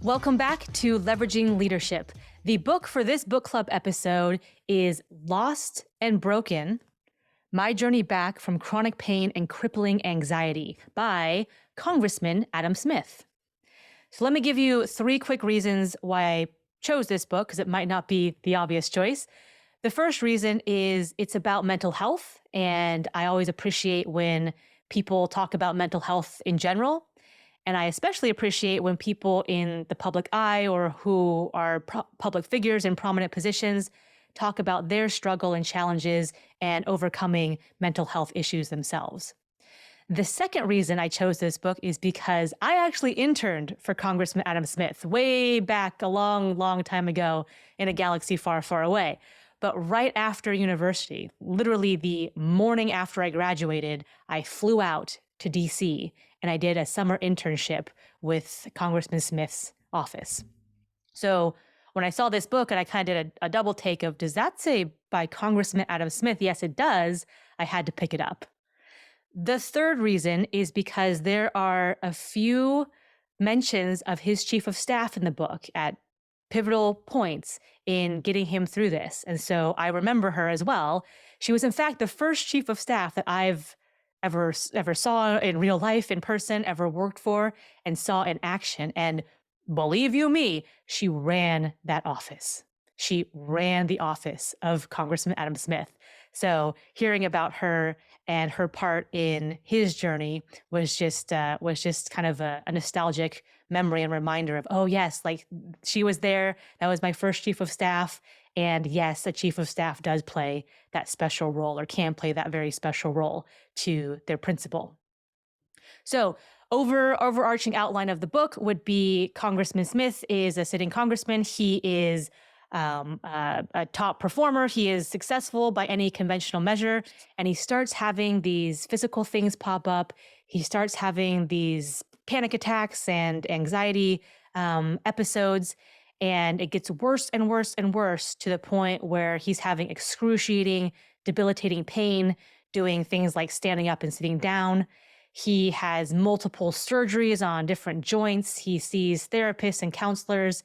Welcome back to Leveraging Leadership. The book for this book club episode is Lost and Broken: My Journey Back from Chronic Pain and Crippling Anxiety by Congressman Adam Smith. So let me give you 3 quick reasons why I chose this book, because it might not be the obvious choice. The first reason is it's about mental health, and I always appreciate when people talk about mental health in general. And I especially appreciate when people in the public eye or who are public figures in prominent positions talk about their struggle and challenges and overcoming mental health issues themselves. The second reason I chose this book is because I actually interned for Congressman Adam Smith way back a long, long time ago in a galaxy far, far away. But right after university, literally the morning after I graduated, I flew out to DC and I did a summer internship with Congressman Smith's office. So when I saw this book and I kind of did a double take of, does that say by Congressman Adam Smith? Yes, it does. I had to pick it up. The third reason is because there are a few mentions of his chief of staff in the book at pivotal points in getting him through this. And so I remember her as well. She was in fact the first chief of staff that I've ever saw in real life, in person, ever worked for, and saw in action. And believe you me, she ran that office. She ran the office of Congressman Adam Smith. So hearing about her and her part in his journey was just kind of a nostalgic memory and reminder of, oh yes, like she was there. That was my first chief of staff. And yes, a chief of staff does play that special role, or can play that very special role to their principal. So overarching outline of the book would be Congressman Smith is a sitting congressman. He is a top performer. He is successful by any conventional measure. And he starts having these physical things pop up. He starts having these panic attacks and anxiety episodes. And it gets worse and worse and worse to the point where he's having excruciating, debilitating pain, doing things like standing up and sitting down. He has multiple surgeries on different joints. He sees therapists and counselors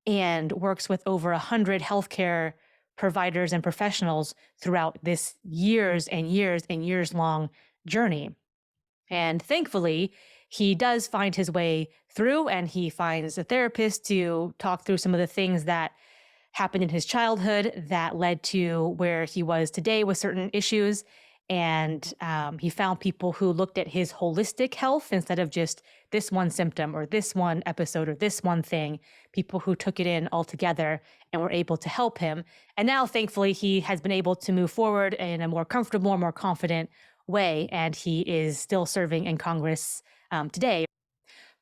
and works with over 100 healthcare providers and professionals throughout this years and years and years long journey. And thankfully, he does find his way through, and he finds a therapist to talk through some of the things that happened in his childhood that led to where he was today with certain issues. And he found people who looked at his holistic health instead of just this one symptom or this one episode or this one thing, people who took it in all together and were able to help him. And now, thankfully, he has been able to move forward in a more comfortable, more confident way, and he is still serving in Congress today.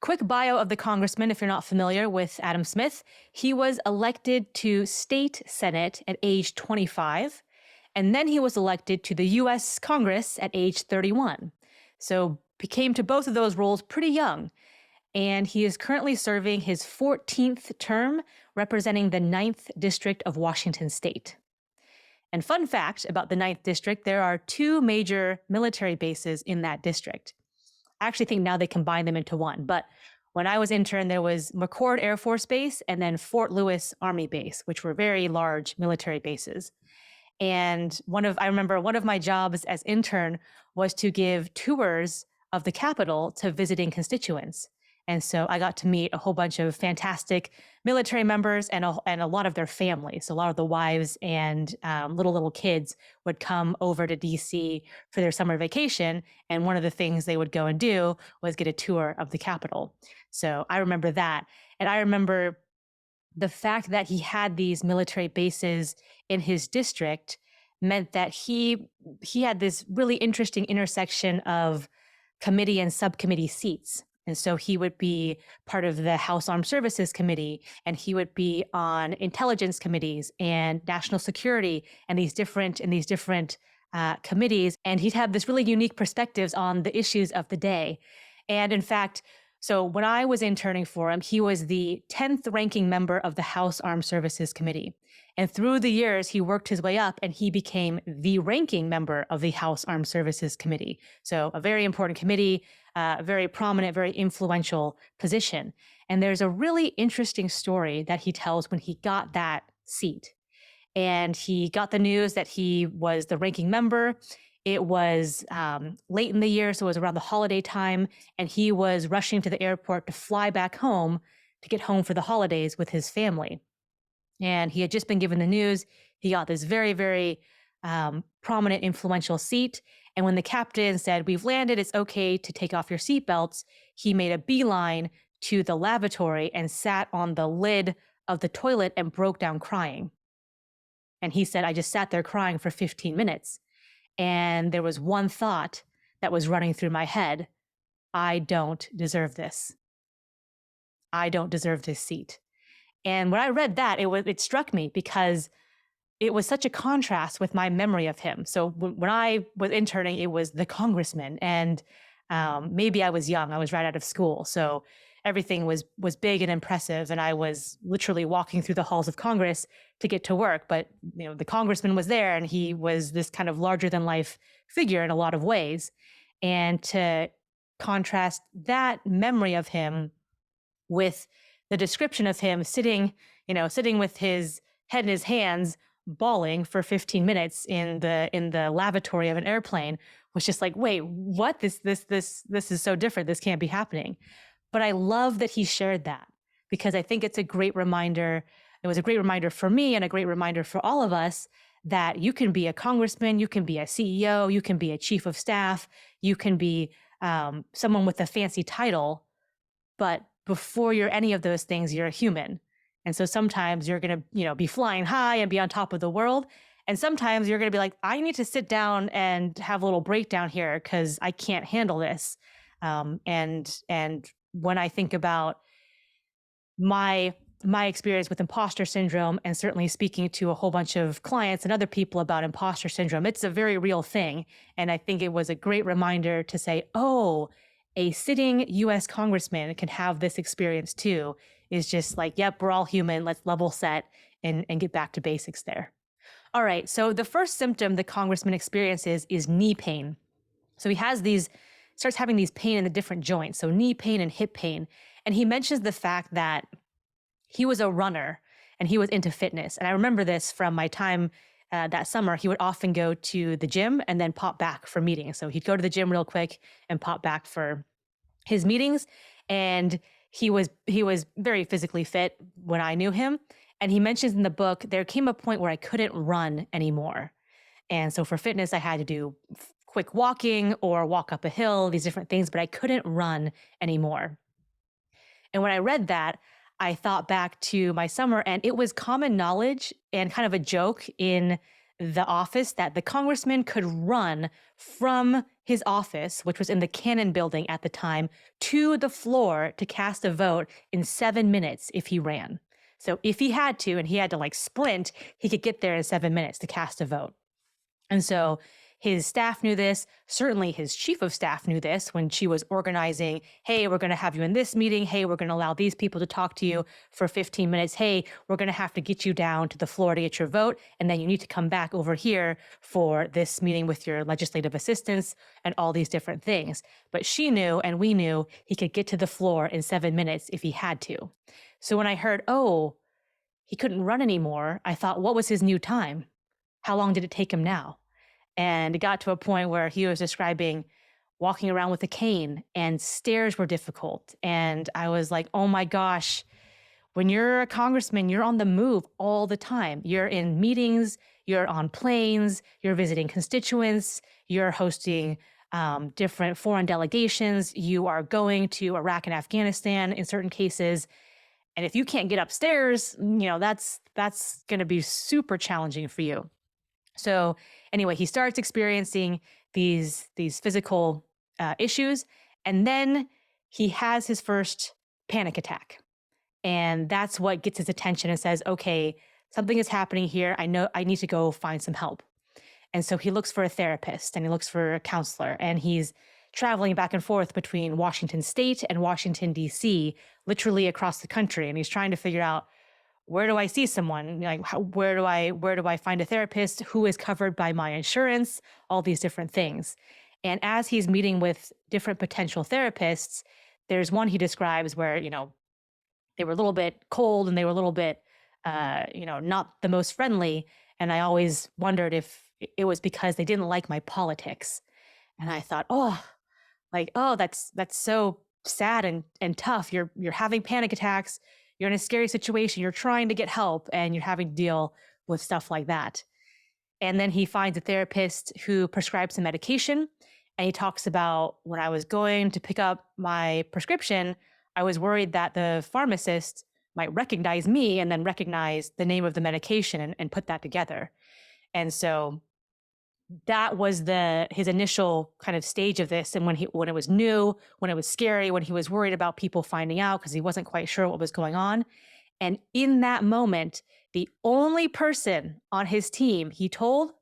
Quick bio of the congressman, if you're not familiar with Adam Smith. He was elected to state Senate at age 25, and then he was elected to the U.S. Congress at age 31. So he came to both of those roles pretty young, and he is currently serving his 14th term representing the 9th District of Washington State. And fun fact about the 9th District, there are 2 major military bases in that district. I actually think now they combine them into one. But when I was intern, there was McChord Air Force Base and then Fort Lewis Army Base, which were very large military bases. And I remember one of my jobs as intern was to give tours of the Capitol to visiting constituents. And so I got to meet a whole bunch of fantastic military members and a lot of their families. So a lot of the wives and little kids would come over to DC for their summer vacation. And one of the things they would go and do was get a tour of the Capitol. So I remember that. And I remember the fact that he had these military bases in his district meant that he had this really interesting intersection of committee and subcommittee seats. And so he would be part of the House Armed Services Committee, and he would be on intelligence committees and national security and these different committees. And he'd have this really unique perspectives on the issues of the day. And in fact, so when I was interning for him, he was the 10th ranking member of the House Armed Services Committee. And through the years, he worked his way up and he became the ranking member of the House Armed Services Committee. So a very important committee, very prominent, very influential position. And there's a really interesting story that he tells when he got that seat. And he got the news that he was the ranking member. It was late in the year, so it was around the holiday time, and he was rushing to the airport to fly back home to get home for the holidays with his family. And he had just been given the news. He got this very, very prominent, influential seat. And when the captain said, "We've landed, it's okay to take off your seatbelts," he made a beeline to the lavatory and sat on the lid of the toilet and broke down crying. And he said, "I just sat there crying for 15 minutes. And there was one thought that was running through my head. I don't deserve this. I don't deserve this seat." And when I read that, it struck me because it was such a contrast with my memory of him. So when I was interning, it was the Congressman, and maybe I was young. I was right out of school, so everything was big and impressive, and I was literally walking through the halls of Congress to get to work. But the Congressman was there, and he was this kind of larger than life figure in a lot of ways. And to contrast that memory of him with the description of him sitting with his head in his hands, bawling for 15 minutes in the lavatory of an airplane, was just like, wait, what? This is so different. This can't be happening. But I love that he shared that, because I think it's a great reminder. It was a great reminder for me and a great reminder for all of us that you can be a congressman, you can be a CEO, you can be a chief of staff, you can be someone with a fancy title, but before you're any of those things, you're a human. And so sometimes you're going to, be flying high and be on top of the world. And sometimes you're going to be like, I need to sit down and have a little breakdown here because I can't handle this. And when I think about my experience with imposter syndrome, and certainly speaking to a whole bunch of clients and other people about imposter syndrome, it's a very real thing. And I think it was a great reminder to say, oh, a sitting US congressman can have this experience too, is just like, yep, we're all human. Let's level set and get back to basics there. All right. So the first symptom the congressman experiences is knee pain. So he starts having these pain in the different joints. So knee pain and hip pain. And he mentions the fact that he was a runner and he was into fitness. And I remember this from my time that summer. He would often go to the gym and then pop back for meetings. So he'd go to the gym real quick and pop back for his meetings. And he was very physically fit when I knew him. And he mentions in the book, there came a point where I couldn't run anymore. And so for fitness, I had to do quick walking or walk up a hill, these different things, but I couldn't run anymore. And when I read that, I thought back to my summer, and it was common knowledge and kind of a joke in the office that the congressman could run from his office, which was in the Cannon building at the time, to the floor to cast a vote in 7 minutes if he ran. So if he had to, and he had to sprint, he could get there in 7 minutes to cast a vote. And so his staff knew this. Certainly his chief of staff knew this when she was organizing, hey, we're going to have you in this meeting. Hey, we're going to allow these people to talk to you for 15 minutes. Hey, we're going to have to get you down to the floor to get your vote. And then you need to come back over here for this meeting with your legislative assistants and all these different things. But she knew, and we knew, he could get to the floor in 7 minutes if he had to. So when I heard, oh, he couldn't run anymore, I thought, what was his new time? How long did it take him now? And it got to a point where he was describing walking around with a cane, and stairs were difficult. And I was like, oh my gosh, when you're a congressman, you're on the move all the time. You're in meetings, you're on planes, you're visiting constituents, you're hosting different foreign delegations, you are going to Iraq and Afghanistan in certain cases. And if you can't get upstairs, that's going to be super challenging for you. So anyway, he starts experiencing these physical issues, and then he has his first panic attack. And that's what gets his attention and says, okay, something is happening here. I know I need to go find some help. And so he looks for a therapist and he looks for a counselor, and he's traveling back and forth between Washington State and Washington, D.C., literally across the country. And he's trying to figure out, where do I see someone? Where do I find a therapist? Who is covered by my insurance? All these different things. And as he's meeting with different potential therapists, there's one he describes where, they were a little bit cold and they were a little bit, not the most friendly. And I always wondered if it was because they didn't like my politics. And I thought, oh, like, oh, that's so sad and tough. You're having panic attacks. You're in a scary situation. You're trying to get help, and you're having to deal with stuff like that. And then he finds a therapist who prescribes some medication. And he talks about when I was going to pick up my prescription, I was worried that the pharmacist might recognize me and then recognize the name of the medication and put that together. And so that was the his initial kind of stage of this. And when it was new, when it was scary, when he was worried about people finding out because he wasn't quite sure what was going on. And in that moment, the only person on his team he told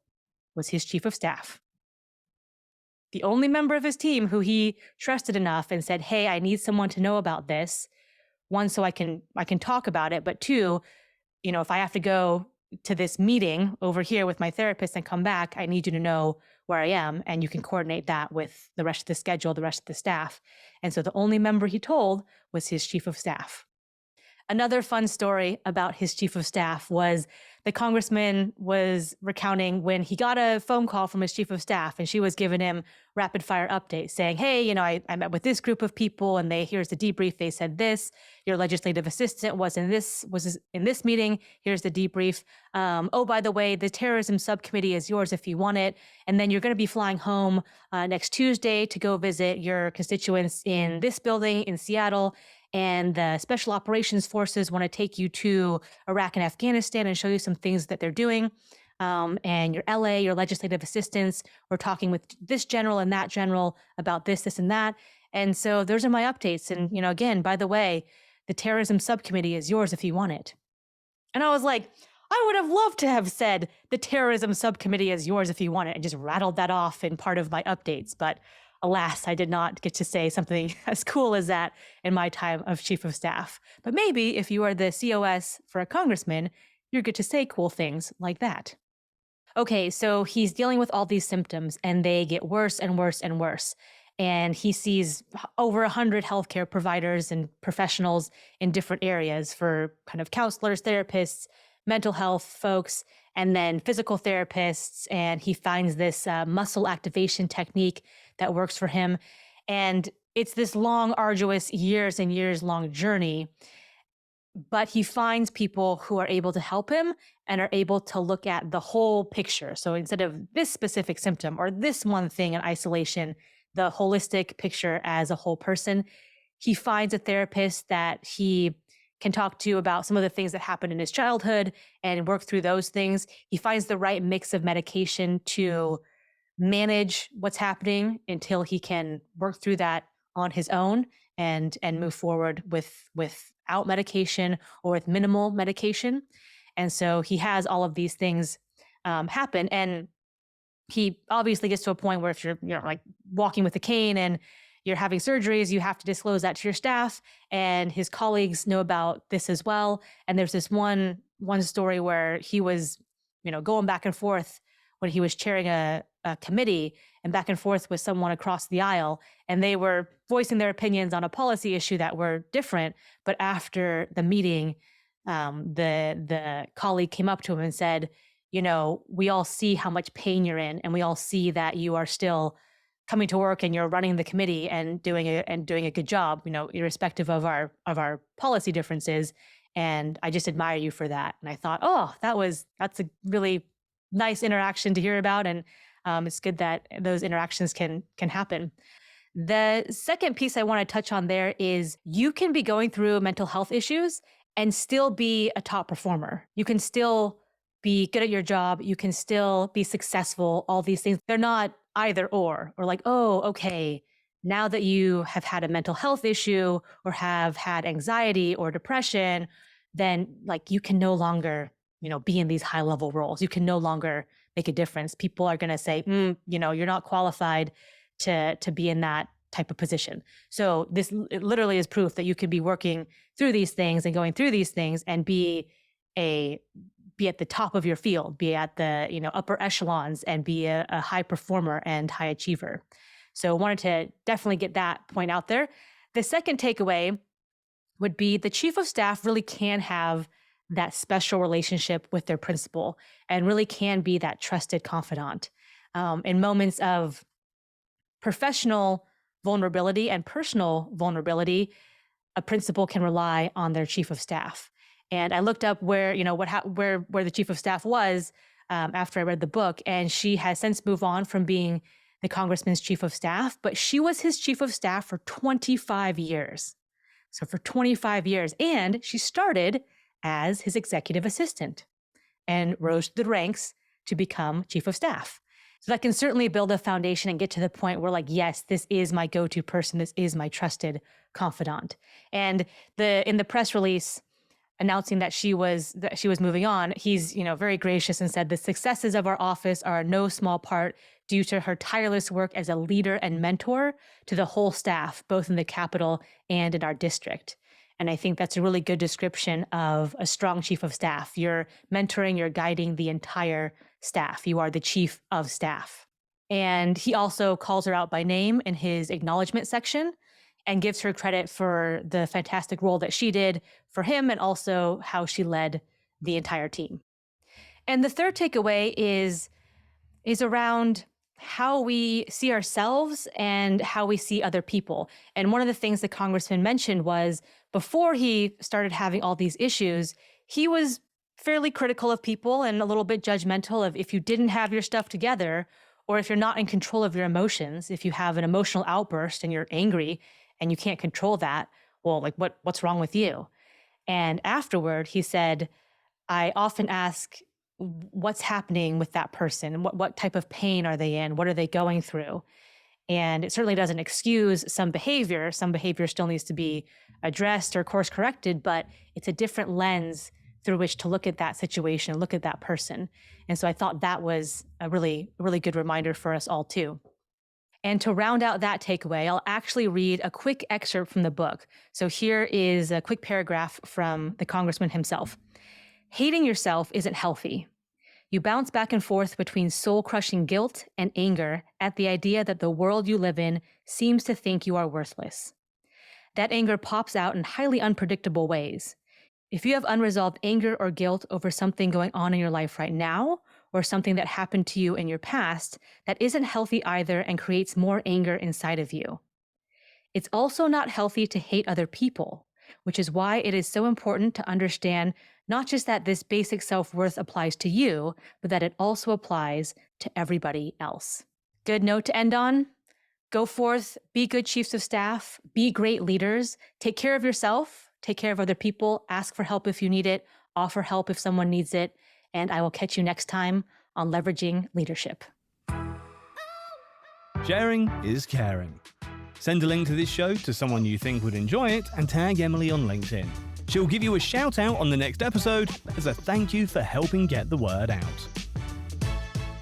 was his chief of staff. The only member of his team who he trusted enough and said, "Hey, I need someone to know about this. One, so I can talk about it, but two, if I have to go to this meeting over here with my therapist and come back, I need you to know where I am, and you can coordinate that with the rest of the schedule, the rest of the staff." And so the only member he told was his chief of staff. Another fun story about his chief of staff was the congressman was recounting when he got a phone call from his chief of staff, and she was giving him rapid fire updates saying, "Hey, I met with this group of people, and here's the debrief. They said this. Your legislative assistant was in this meeting. Here's the debrief. Oh, by the way, the terrorism subcommittee is yours if you want it. And then you're going to be flying home next Tuesday to go visit your constituents in this building in Seattle. And the special operations forces want to take you to Iraq and Afghanistan and show you some things that they're doing. And your LA, your legislative assistants, we're talking with this general and that general about this, and that." And so those are my updates. And, again, by the way, the terrorism subcommittee is yours if you want it. And I was like, I would have loved to have said the terrorism subcommittee is yours if you want it and just rattled that off in part of my updates. But alas, I did not get to say something as cool as that in my time of chief of staff. But maybe if you are the COS for a congressman, you get to say cool things like that. Okay, so he's dealing with all these symptoms and they get worse and worse and worse. And he sees over 100 healthcare providers and professionals in different areas for kind of counselors, therapists, mental health folks, and then physical therapists. And he finds this muscle activation technique that works for him. And it's this long, arduous, years and years long journey. But he finds people who are able to help him and are able to look at the whole picture. So instead of this specific symptom or this one thing in isolation, the holistic picture as a whole person, he finds a therapist that he can talk to about some of the things that happened in his childhood and work through those things. He finds the right mix of medication to manage what's happening until he can work through that on his own and move forward without medication or with minimal medication. And so he has all of these things happen. And he obviously gets to a point where if you're like walking with a cane and you're having surgeries, you have to disclose that to your staff, and his colleagues know about this as well. And there's this one story where he was, going back and forth when he was chairing a committee and back and forth with someone across the aisle, and they were voicing their opinions on a policy issue that were different. But after the meeting, the colleague came up to him and said, "We all see how much pain you're in, and we all see that you are still coming to work and you're running the committee and doing a good job, irrespective of our policy differences. And I just admire you for that." And I thought, oh, that's a really nice interaction to hear about. And it's good that those interactions can happen. The second piece I want to touch on there is you can be going through mental health issues and still be a top performer. You can still be good at your job. You can still be successful. All these things, they're not either or like, oh, okay, now that you have had a mental health issue or have had anxiety or depression, then like you can no longer, be in these high level roles. You can no longer make a difference. People are going to say, you're not qualified to be in that type of position. So it literally is proof that you can be working through these things and going through these things and be at the top of your field, be at the upper echelons, and be a high performer and high achiever. So I wanted to definitely get that point out there. The second takeaway would be the chief of staff really can have that special relationship with their principal and really can be that trusted confidant. In moments of professional vulnerability and personal vulnerability, a principal can rely on their chief of staff. And I looked up where the chief of staff was after I read the book, and she has since moved on from being the congressman's chief of staff, but she was his chief of staff for 25 years. So for 25 years, and she started as his executive assistant and rose through the ranks to become chief of staff. So that can certainly build a foundation and get to the point where, like, yes, this is my go-to person. This is my trusted confidant. And in the press release announcing that she was moving on, he's very gracious and said the successes of our office are in no small part due to her tireless work as a leader and mentor to the whole staff, both in the Capitol and in our district. And I think that's a really good description of a strong chief of staff. You're mentoring, you're guiding the entire staff. You are the chief of staff. And he also calls her out by name in his acknowledgement section and gives her credit for the fantastic role that she did for him and also how she led the entire team. And the third takeaway is around how we see ourselves and how we see other people. And one of the things the congressman mentioned was before he started having all these issues, he was fairly critical of people and a little bit judgmental of if you didn't have your stuff together or if you're not in control of your emotions, if you have an emotional outburst and you're angry and you can't control that, well, like what's wrong with you? And afterward, he said, I often ask, what's happening with that person? What type of pain are they in? What are they going through? And it certainly doesn't excuse some behavior. Some behavior still needs to be addressed or course corrected, but it's a different lens through which to look at that situation, look at that person. And so I thought that was a really, really good reminder for us all too. And to round out that takeaway, I'll actually read a quick excerpt from the book. So here is a quick paragraph from the congressman himself. Hating yourself isn't healthy. You bounce back and forth between soul-crushing guilt and anger at the idea that the world you live in seems to think you are worthless. That anger pops out in highly unpredictable ways. If you have unresolved anger or guilt over something going on in your life right now, or something that happened to you in your past, that isn't healthy either and creates more anger inside of you. It's also not healthy to hate other people, which is why it is so important to understand not just that this basic self-worth applies to you, but that it also applies to everybody else. Good note to end on. Go forth, be good chiefs of staff, be great leaders, take care of yourself, take care of other people, ask for help if you need it, offer help if someone needs it, and I will catch you next time on Leveraging Leadership. Sharing is caring. Send a link to this show to someone you think would enjoy it and tag Emily on LinkedIn. She'll give you a shout out on the next episode as a thank you for helping get the word out.